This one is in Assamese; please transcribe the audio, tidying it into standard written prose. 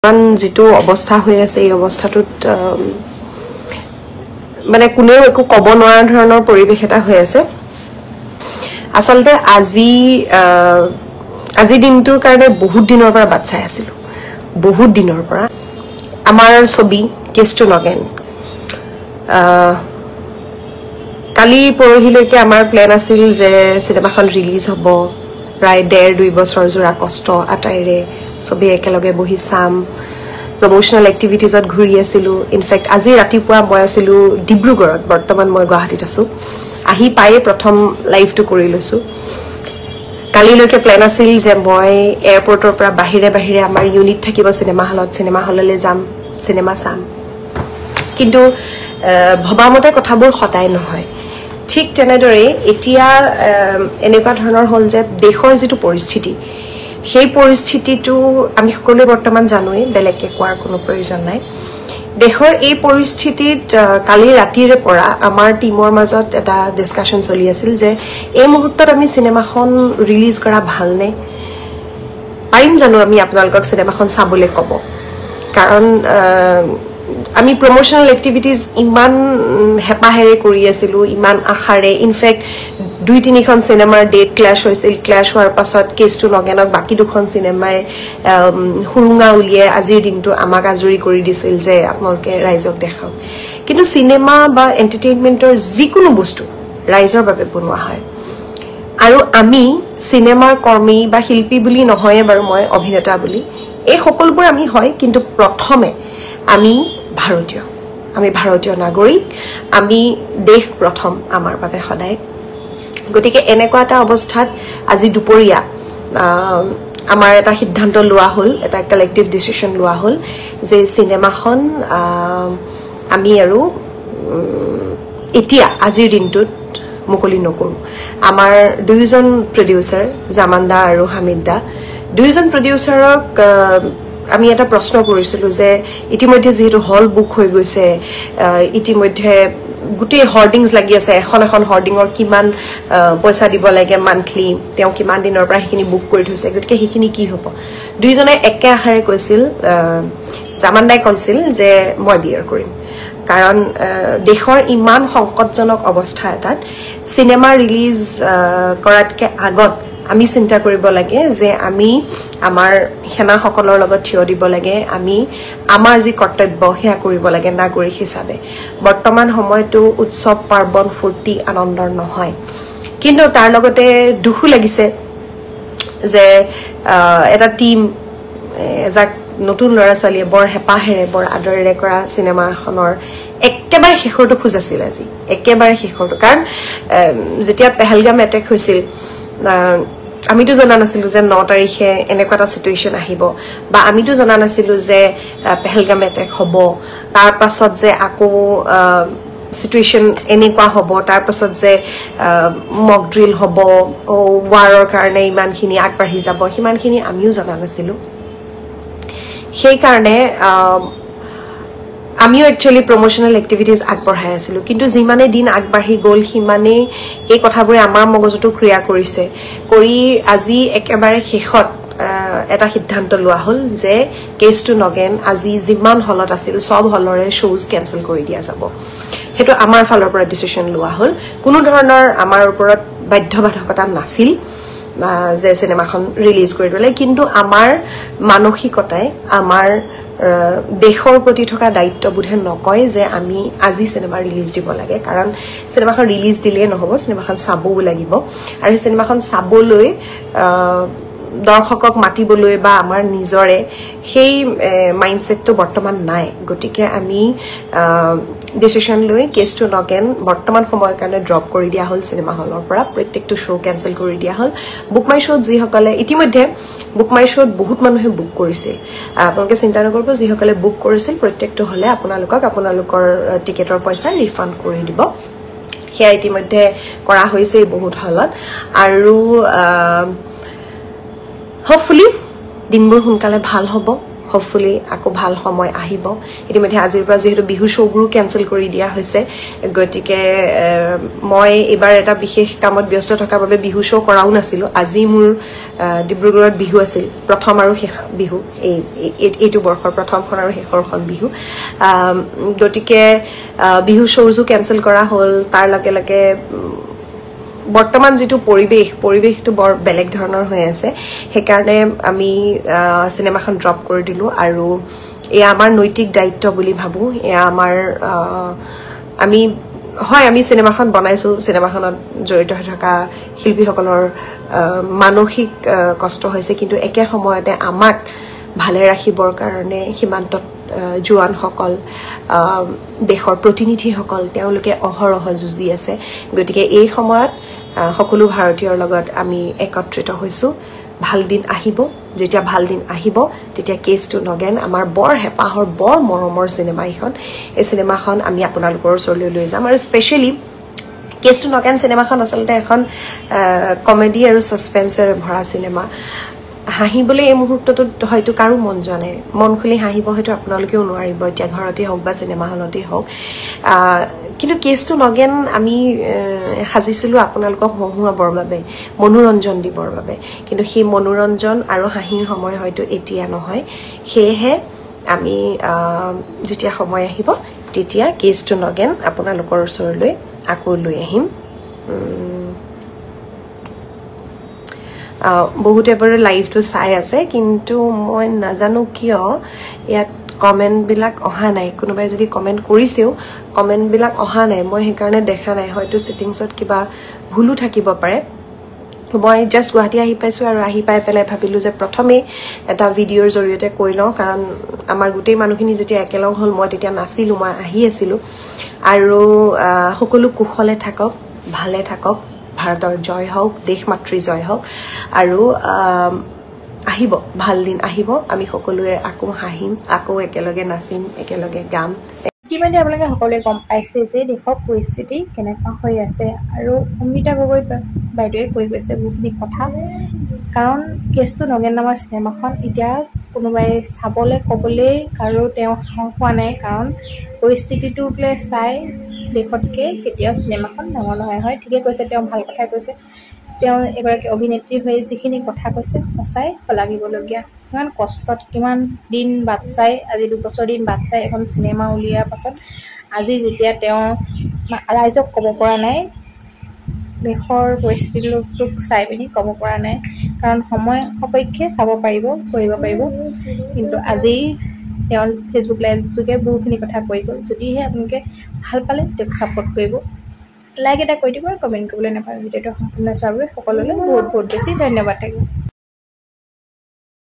যেটো অৱস্থা হৈ আছে এই অৱস্থাটোত মানে কোনেও একো ক'ব নোৱাৰা ধৰণৰ পৰিবেশ এটা হৈ আছে আসলতে আজি দিনটোৰ কাৰণে বহুত দিনৰ পৰা বাট চাই আছিলো বহুত দিনৰ পৰা আমাৰ ছবি কেষ্টু নগেন কালি পৰহিলৈকে আমাৰ প্ল্যান আছিল যে সিনেমাখন ৰিলিজ হ'ব প্ৰায় 1.5-2 বছৰ জোৰা কষ্ট আটাইৰে সবে একেলগে বহি চাম প্ৰমোশনাল এক্টিভিটিজত ঘূৰি আছিলো ইনফেক্ট আজি ৰাতিপুৱা মই আছিলো ডিব্ৰুগড়ত বৰ্তমান মই গুৱাহাটীত আছো আহি পায়ে প্ৰথম লাইভটো কৰি লৈছো কালিলৈকে প্ল্যান আছিল যে মই এয়াৰপৰ্টৰ পৰা বাহিৰে আমাৰ ইউনিট থাকিব সিনেমা হললৈ যাম সিনেমা চাম কিন্তু ভবামতে কথাবোৰ হতাই নহয় ঠিক তেনেদৰে এতিয়া এনেকুৱা ধৰণৰ হল যে দেশৰ যেটো পৰিস্থিতি সেই পৰিস্থিতিটো আমি সকলোৱে বৰ্তমান জানোৱে বেলেগকে কোৱাৰ কোনো প্ৰয়োজন নাই দেশৰ এই পৰিস্থিতিত কালি ৰাতিৰে পৰা আমাৰ টিমৰ মাজত এটা ডিসকাশন চলি আছিল যে এই মুহূৰ্তত আমি সিনেমাখন ৰিলিজ কৰা ভাল নে পাৰিম জানো আমি আপোনালোকক সিনেমাখন চাবলৈ ক'ব কাৰণ আমি প্ৰমোশনাল এক্টিভিটিজ ইমান হেপাহেৰে কৰি আছিলো ইমান আখাৰে ইনফেক্ট 2-3খন সিনেমাৰ ডেট ক্লাশ হৈছিল ক্লাশ হোৱাৰ পাছত কেষ্টু নগেনক বাকি দুখন সিনেমাই হুৰুঙা উলিয়ে আজিৰ দিনটো আমাক আজৰি কৰি দিছিল যে আপোনালোকে ৰাইজক দেখাওক কিন্তু সিনেমা বা এন্টাৰটেইনমেন্টৰ যিকোনো বস্তু ৰাইজৰ বাবে বনোৱা হয় আৰু আমি সিনেমাৰ কৰ্মী বা শিল্পী বুলি নহয় বাৰু মই অভিনেতা বুলি এই সকলোবোৰ আমি হয় কিন্তু প্ৰথমে আমি ভাৰতীয় নাগৰিক আমি দেশ প্ৰথম আমাৰ বাবে সদায় গতিকে এনেকুৱা এটা অৱস্থাত আজি দুপৰীয়া আমাৰ এটা সিদ্ধান্ত লোৱা হল এটা কালেক্টিভ ডিসিশন লোৱা হল যে সিনেমাখন আমি আৰু এতিয়া আজিৰ দিনটোত মুকলি নকৰো আমাৰ দুইজন প্ৰডিউচাৰ জামানদা আৰু হামিদদা দুইজন প্ৰডিউচাৰক আমি এটা প্ৰশ্ন কৰিছিলো যে ইতিমধ্যে যেহেতু হল বুক হৈ গৈছে ইতিমধ্যে গুটেই হৰ্ডিংছ লাগি আছে এখন হৰ্ডিংৰ কিমান পইচা দিব লাগে মান্থলি তেওঁ কিমান দিনৰ পৰা হেখিনি বুক কৰি থৈছে গতিকে হেখিনি কি হ'ব দুইজনে একে আখাৰে কৈছিল জামানদাই কৈছিল যে মই বিয়াৰ কৰিম কাৰণ দেশৰ ইমান সংকটজনক অৱস্থা এটাত সিনেমা ৰিলিজ কৰাতকে আগত আমি চিন্তা কৰিব লাগে যে আমি আমাৰ হেনা সকলৰ লগত থিয় দিব লাগে আমি আমাৰ যি কৰ্তব্য হেয়া কৰিব লাগে নাগৰিক হিচাপে বৰ্তমান সময়টো উৎসৱ পাৰ্বণ ফুৰ্তি আনন্দৰ নহয় কিন্তু তাৰ লগতে দুখো লাগিছে যে এটা টিম যাক নতুন লৰা ছোৱালীয়ে বৰ হেপাহেৰে বৰ আদৰেৰে কৰা সিনেমাখনৰ একেবাৰে শেষৰটো খোজ আছিল আজি একেবাৰে শেষৰটো কাৰণ যেতিয়া পেহেলগাম এটেক হৈছিল আমিতো জানা নাছিলো যে 9 তাৰিখে এনেকুৱা এটা সিচুৱেচন আহিব বা আমিতো জানা নাছিলো যে পেহেলগাম এটেক হ'ব তাৰ পাছত যে আকৌ সিচুৱেচন এনেকুৱা হ'ব তাৰ পাছত যে মক ড্ৰিল হ'ব ওৱাৰৰ কাৰণে ইমানখিনি আগবাঢ়ি যাব হিমানখিনি আমিও জানা নাছিলো সেই কাৰণে আমিও একচুয়ালি প্ৰমোশনাল এক্টিভিটিজ আগবঢ়াই আছিলো কিন্তু যিমানে দিন আগবাঢ়ি গল হিমানে এই কথাবোৰে আমাৰ মগজুটো ক্ৰিয়া কৰিছে কৰি আজি একেবাৰে শেষত এটা সিদ্ধান্ত লোৱা হল যে কেষ্টু নগেন আজি যিমান হলত আছিল সব হলৰে শোজ কেনসেল কৰি দিয়া যাব হেতু আমাৰ ফালৰ পৰা ডিসিশন লোৱা হল কোনো ধৰণৰ আমাৰ ওপৰত বাধ্যবাধকতা নাছিল যে সিনেমাখন ৰিলিজ কৰি দিলে কিন্তু আমাৰ মানসিকতাই আমাৰ দেশৰ প্ৰতি থকা দায়িত্ববোধে নকয় যে আমি আজি সিনেমা ৰিলিজ দিব লাগে কাৰণ সিনেমাখন ৰিলিজ দিলে নহব সিনেমাখন চাবও লাগিব আৰু সিনেমাখন চাবলৈ দৰ্শকক মাতিবলৈ বা আমাৰ নিজৰে সেই মাইন্ডসেটটো বৰ্তমান নাই গতিকে আমি ডিসিশন লৈ কেষ্টু নগেন বৰ্তমান সময়ৰ কাৰণে ড্ৰপ কৰি দিয়া হল সিনেমা হলৰ পৰা প্ৰত্যেকটো শো কেনসেল কৰি দিয়া হল বুক মাই শোত যি সকলে ইতিমধ্যে বুক মাই শোত বহুত মানুহে বুক কৰিছিল আপোনালোকে চিন্তা নকৰিব যি সকলে বুক কৰিছিল প্ৰত্যেকটো হলে আপোনালোকৰ টিকেটৰ পইচা ৰিফান্ড কৰি দিব হেয়া ইতিমধ্যে কৰা হৈছে বহুত হলত আৰু hopefully দিনবোৰ সোনকালে ভাল হ'ব হোপফুলি আকৌ ভাল সময় আহিব ইতিমধ্যে আজিৰ পৰা যেহেতু বিহু শ্ব'বোৰো কেঞ্চেল কৰি দিয়া হৈছে গতিকে মই এবাৰ এটা বিশেষ কামত ব্যস্ত থকাৰ বাবে বিহু শ্ব' কৰাও নাছিলোঁ আজি মোৰ ডিব্ৰুগড়ত বিহু আছিল প্ৰথম আৰু শেষ বিহু এইটো বৰ্ষৰ প্ৰথমখন আৰু শেষৰখন বিহু গতিকে বিহু শ্ব'জো কেঞ্চেল কৰা হ'ল তাৰ লগে লগে বৰ্তমান যেটো পৰিবেশটো বৰ বেলেগ ধৰণৰ হৈ আছে হেকাৰণে আমি সিনেমাখন ড্ৰপ কৰি দিলো আৰু এয়া আমাৰ নৈতিক দায়িত্ব বুলি ভাবো এয়া আমাৰ আমি সিনেমাখন বনাইছো সিনেমাখনত জড়িত হৈ থকা শিল্পীসকলৰ মানসিক কষ্ট হৈছে কিন্তু একে সময়তে আমাক ভালে ৰাখিবৰ কাৰণে সীমান্তত জোৱান সকল দেশৰ প্ৰতিনিধি সকল তেওঁলোকে অহৰহ যুঁজি আছে গতিকে এই সময়ত সকলো ভাৰতীয়ৰ লগত আমি একত্ৰিত হৈছো ভাল দিন আহিব যেতিয়া ভাল দিন আহিব তেতিয়া কেছ টু নগেন আমাৰ বৰ হেপাহৰ বৰ মৰমৰ সিনেমা এখন এই সিনেমাখন আমি আপোনালোকৰ ওচৰলৈ লৈ যাম আৰু স্পেশালি কেছ টু নগেন সিনেমাখন আচলতে এখন কমেডি আৰু সাসপেন্সৰে ভৰা সিনেমা হাঁহিবলৈ এই মুহূৰ্তত হয়তো কাৰো মন যোৱা নাই মন খুলি হাঁহিব হয়তো আপোনালোকেও নোৱাৰিব এতিয়া ঘৰতে হওক বা সিনেমা হলতে হওক কিন্তু কেছটো নগেন আমি সাজিছিলো আপোনালোকক হহুৱাবৰ বাবে মনোৰঞ্জন দিবৰ বাবে কিন্তু সেই মনোৰঞ্জন আৰু হাঁহিৰ সময় হয়তো এতিয়া নহয় সেয়েহে আমি যেতিয়া সময় আহিব তেতিয়া কেছটো নগেন আপোনালোকৰ ওচৰলৈ আকৌ লৈ আহিম বহুতে বাৰু লাইভটো চাই আছে কিন্তু মই নাজানো কিয় ইয়াত কমেন্ট বিলাক অহা নাই কোনোবাই যদি কমেন্ট কৰিছেও কমেন্ট বিলাক অহা নাই মই হেকাৰণে দেখা নাই হয়তো সেটিংছত কিবা ভুলু থাকিব পাৰে মই জাস্ট গুৱাহাটী আহি পাইছো আৰু আহি পাই পেলাই ভাবিলো যে প্ৰথমে এটা ভিডিঅ'ৰ জৰিয়তে কৈ লওঁ কাৰণ আমাৰ গোটেই মানুহখিনি যেতিয়া একেলগ হল মই তেতিয়া নাছিলো মই আহি আছিলো আৰু সকলো কুশলে থাকক ভালে থাকক ভাৰতৰ জয় হওক দেশ মাতৃ জয় হওক আৰু আহিব ভাল দিন আহিব আমি সকলোৱে আকৌ হাঁহিম আকৌ একেলগে নাচিম একেলগে গাম ইতিমধ্যে আপোনালোকে সকলোৱে গম পাইছে যে দেশৰ পৰিস্থিতি কেনেকুৱা হৈ আছে আৰু অমৃতা গগৈ বাইদেৱে কৈ গৈছে বহুখিনি কথা কাৰণ কেছটো নগেন নামৰ চিনেমাখন এতিয়া কোনোবাই চাবলৈ ক'বলৈ আৰু তেওঁ সাহস হোৱা নাই কাৰণ পৰিস্থিতিটোলৈ চাই দেশতকৈ কেতিয়াও চিনেমাখন ডাঙৰ নহয় হয় ঠিকে কৈছে তেওঁ ভাল কথাই কৈছে তেওঁ এগৰাকী অভিনেত্ৰী হৈ যিখিনি কথা কৈছে সঁচাই শলাগিবলগীয়া কিমান কষ্টত কিমান দিন বাট চাই আজি 2 বছৰ দিন বাট চাই এখন চিনেমা উলিওৱাৰ পাছত আজি যেতিয়া তেওঁ ৰাইজক ক'ব পৰা নাই দেশৰ পৰিস্থিতিটোক চাই পিনি ক'ব পৰা নাই কাৰণ সময় সাপেক্ষে চাব পাৰিব কৰিব পাৰিব কিন্তু আজি তেওঁৰ ফেচবুক লাইভ যোগে বহুখিনি কথা কৈ গ'ল যদিহে আপোনালোকে ভাল পালে তেওঁক ছাপোৰ্ট কৰিব লাইক এটা কৰি দিব আৰু কমেণ্ট কৰিবলৈ নাপাহৰিব ভিডিঅ'টো সম্পূৰ্ণ চোৱাৰ বাবে সকলোলৈ বহুত বহুত বেছি ধন্যবাদ থাকিব